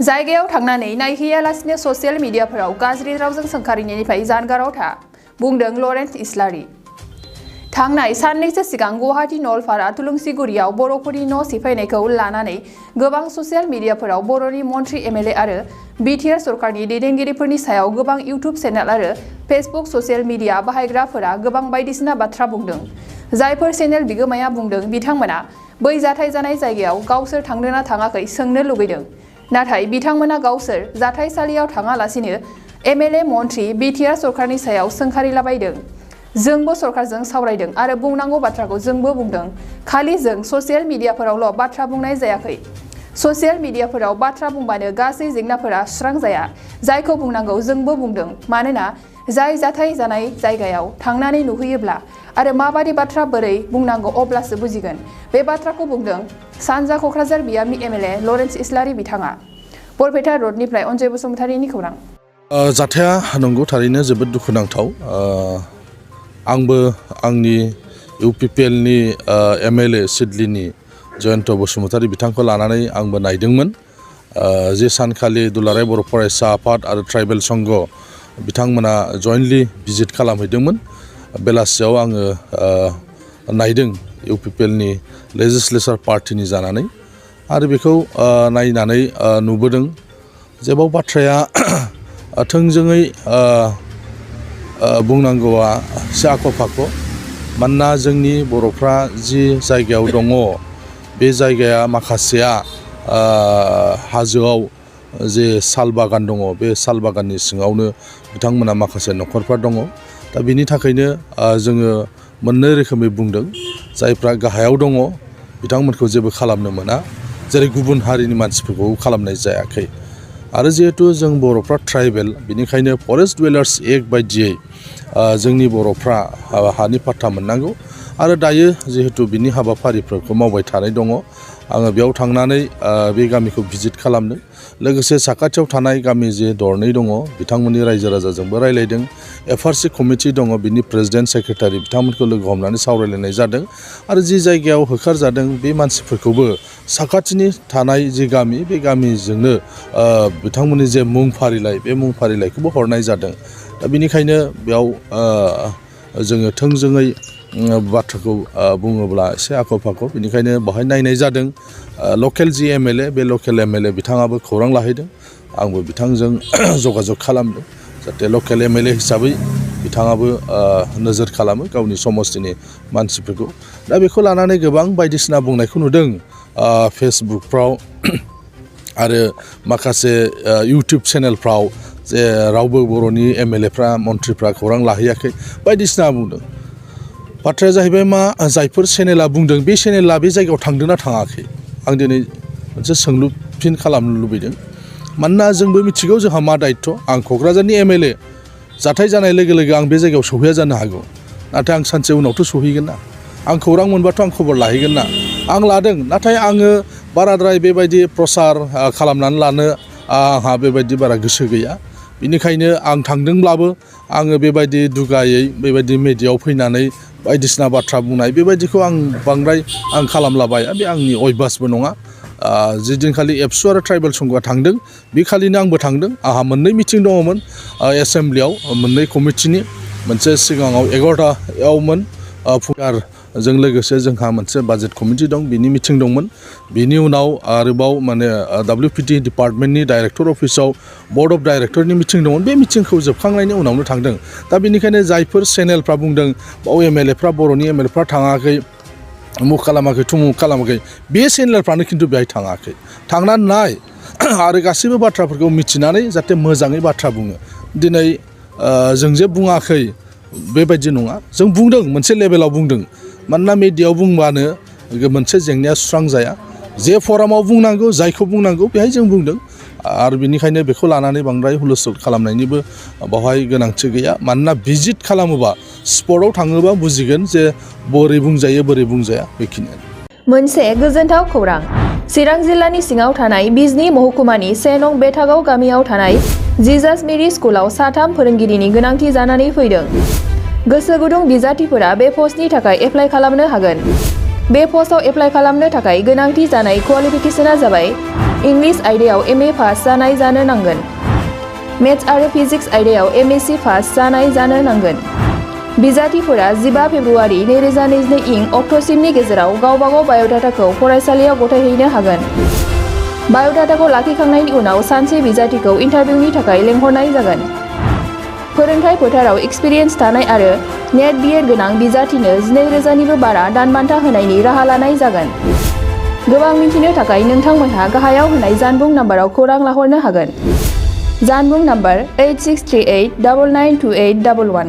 जायगायाव थांनानै नायहैयालासिनो ससियेल मिडियाफोराव गाज्रि रावजों सोंखारिनायनिफ्राय जानगाराव था, बुंदों लरेन्स इस्लारि। थांनाय साननैसो सिगां गुवाहाटी नलपारा थुलुंसिगुरियाव बर'फोरनि न' सिफायनायखौ लानानै गोबां ससियेल मिडियाफोराव बर'नि मन्त्रि एमएलए आरो बिटिआर सरकारनि दैदेनगिरिफोरनि सायाव गोबां इउटुब चेनेल आरो फेसबुक ससियेल मिडिया बाहायग्राफोरा गोबां बायदिसिना बाथ्रा बुंदों। जायफोर चेनेल बिगोमाया बुंदों बिथांमोना बै जाथाय जानाय जायगायाव गावसोर थांदोंना थाङाखै सोंनो लुगैदों। नाथाय बिथांमोना गावसोर जाथायसालियाव थाङालासिनो एमएलए मन्त्रि बिटिआर सरकारनि सायाव सोंखारिलाबायदों। जोंबो सरकारजों सावरायदों आरो बुंनांगौ बाथ्राखौ जोंबो बुंदों। खालि जों ससियेल मिडियाफोरावल' बाथ्रा बुंनाय जायाखै। ससियेल मिडियाफोराव बाथ्रा बुंबानो गासै जेंनाफोरा सुस्रां जाया। जायखौ बुंनांगौ जोंबो बुंदों। मानोना जाय जाथाय जानाय जायगायाव थांनानै नुहैयोब्ला आरो माबादि बाथ्रा बोरै बुंनांगौ अब्लासो बुजिगोन। बे बाथ्राखौ बुंदों सानजा क'क्राझार बियाबनि एमएलए लरेन्स इस्लारि बिथाङा। बरपेटा रडनिफ्राय अनजय बसुमतारीनि खौरां। जाथाया नंगौ थारैनो जोबोद दुखुनांथाव। आंबो आंनि इउपिपिएलनि एमएलए सिडलिनि जयन्त बसुमतारी बिथांखौ लानानै आंबो नायदोंमोन। जे सानखालि दुलाराय बर' फरायसा आफाद आरो ट्राइबेल संघ बिथांमोना जयेन्टलि भिजिट खालामहैदोंमोन। बेलासियाव आङो नायदों इउपिपिएलनि लेजिस्लेचार पार्टिनि जानानै आरो बेखौ नायनानै नुबोदों जेबाव बाथ्राया थोंजोङै बुंनांगौआ एसे आख' फाख'। मानोना जोंनि बर'फ्रा जि जायगायाव दङ बे जायगाया माखासेया हाजोआव जे साल बागान दङ बे साल बागाननि सिङावनो बिथांमोना माखासे न'खरफ्रा दङ। दा बिनि थाखायनो जोङो मोननै रोखोमै बुंदों। जायफ्रा गाहायाव दङ बिथांमोनखौ जेबो खालामनो मोना, जेरै गुबुन हारिनि मानसिफोरखौ खालामनाय जायाखै। आरो जिहेतु जों बर'फ्रा ट्राइबेल, बेनिखायनो फरेस्ट डुवेलार्स एक्ट बायदियै जोंनि बर'फ्रा हानि पाट्टा मोननांगौ। आरो दायो जिहेतु बिनि हाबाफारिफोरखौ मावबाय थानाय दङ। आङो बेयाव थांनानै बे गामिखौ भिजिट खालामदों। लोगोसे साखाथियाव थानाय गामि जे दरनै दङ बिथांमोननि रायजो राजाजोंबो रायलायदों। एफआरसि कमिटि दङ बिनि प्रेसिडेन्ट सेक्रेटारि बिथांमोनखौ लोगो हमनानै सावरायलायनाय जादों। आरो जि जायगायाव होखारजादों बे मानसिफोरखौबो साखाथिनि थानाय जि गामि बे गामिजोंनो बिथांमोननि जे मुं फारिलाइ बे मुं फारिलाइखौबो हरनाय जादों। दा बेनिखायनो बेयाव जोङो थोंजोङै बाथ्राखौ बुङोब्ला एसे आख' फाख'। बेनिखायनो बेवहाय नायनाय जादों। लकेल जि एमएलए बे लकेल एमएलए बिथाङाबो खौरां लाहैदों। आंबो बिथांजों जगाजग खालामदों जाहाथे लकेल एमएलए हिसाबै बिथाङाबो नोजोर खालामो गावनि समस्तिनि मानसिफोरखौ। दा बेखौ लानानै गोबां बायदिसिना बुंनायखौ नुदों फेसबुकफ्राव आरो माखासे इउटुब चेनेलफ्राव जे रावबो बर'नि एमएलएफ्रा मन्थ्रिफ्रा खौरां लाहैयाखै बायदिसिना बुंदों। बाथ्राया जाहैबाय मा, जायफोर चेनेला बुंदों बे चेनेला बे जायगायाव थांदोंना थाङाखै। आं दिनै मोनसे सोंलु फिन खालामनो लुबैदों। मानोना जोंबो मिथिगौ जोंहा मा दायित्व'। आं क'क्राझारनि एमएलए, जाथाय जानाय लोगो लोगो आं बे जायगायाव सहैया जानो हागौ। नाथाय आं सानसे उनावथ' सहैगोन ना। आं खौरां मोनबाथ' आं खबर लाहैगोन ना। आं लादों, नाथाय आङो बाराद्राय बेबायदि प्रसार खालामनानै लानो आंहा बेबायदि बारा गोसो गैया। बेनिखायनो आं थांदोंब्लाबो आङो बेबायदि दुगायै बेबायदि मेडियायाव फैनानै बायदिसिना बाथ्रा बुंनाय बेबायदिखौ आं बांद्राय खालामलाबाया। बे आंनि अयभासबो नङा। जिदिनखालि एबसु आरो ट्राइबेल संघआ थांदों बे खालिनो आंबो थांदों। आंहा मोननै मिटिं दङमोन एसेमब्लियाव, मोननै कमिटिनि। मोनसे सिगाङाव 11टायावमोन जों लोगोसे जोंहा मोनसे बाजेट कमिटि दं बिनि मिटिं दंमोन। बिनि उनाव आरोबाव माने WPT डिपार्टमेन्टनि डाइरेक्टर अफिसाव बर्ड अफ डाइरेक्टरनि मिटिं दंमोन। बे मिटिंखौ जोबखांनायनि उनावनो थांदों। दा बेनिखायनो जायफोर चेनेलफ्रा बुंदों बाव एमएलएफ्रा बर'नि एमएलएफ्रा थाङाखै, उमुक खालामाखै थुमुक खालामाखै, बे चेनेलफ्रानो खिन्थु बेहाय थाङाखै। थांनानै नाय आरो गासैबो बाथ्राफोरखौ मिथिनानै जाहाथे मोजाङै बाथ्रा बुङो। दिनै जों जे बुङाखै बेबायदि नङा, जों बुंदों, मोनसे लेभेलाव बुंदों। मानोना मिडियायाव बुंबानो मोनसे जेंनाया सुस्रांजाया। जे फरामाव बुंनांगौ, जायखौ बुंनांगौ बेहाय जों बुंदों। आरो बेनिखायनो बेखौ लानानै बांद्राय हुलस्थुल खालामनायनिबो बावहाय गोनांथि गैया। मानोना भिजिट खालामोबा, स्पटआव थाङोबा बुजिगोन जे बोरै बुंजायो बोरै बुंजाया बेखिनियानो। मोनसे गोजोनथाव खौरां। चिरां जिल्लानि सिङाव थानाय बिजनी महकुमानि 1 नं बेथागाव गामियाव थानाय जिजास मेरि स्कुलाव 3 फोरोंगिरिनि गोनांथि जानानै फैदों। गोसो गुदुं बिजाथिफोरा बे पस्टनि थाखाय एप्लाइ खालामनो हागोन। बे पस्टआव एप्लाइ खालामनो थाखाय गोनांथि जानाय क्वालिफिकेसनआ जाबाय इंलिश आयदायाव MA पास जानाय जानो नांगोन। मेथ्स आरो फिजिक्स आयदायाव MSc पास जानाय जानो नांगोन। बिजाथिफोरा 15 फेब्रुआरि 2022 इं अक्ट'सिमनि गेजेराव गावबागाव बाय'डाटाखौ फरायसालियाव गथायहैनो हागोन। बाय'डाटाखौ लाखिखांनायनि उनाव सानसे बिजाथिखौ इन्टारभिउनि थाखाय लेंहरनाय जागोन। फोरोंथाय फोथाराव एक्सपिरियेन्स थानाय आरो नेट BEd गोनां बिजाथिनो 12,000निबो बारा दानबान्था होनायनि राहा लानाय जागोन। गोबां मिथिनो थाखाय नोंथांमोनहा गाहायाव होनाय जानबुं नाम्बाराव खौरां लाहरनो हागोन। जानबुं नाम्बार 8638992811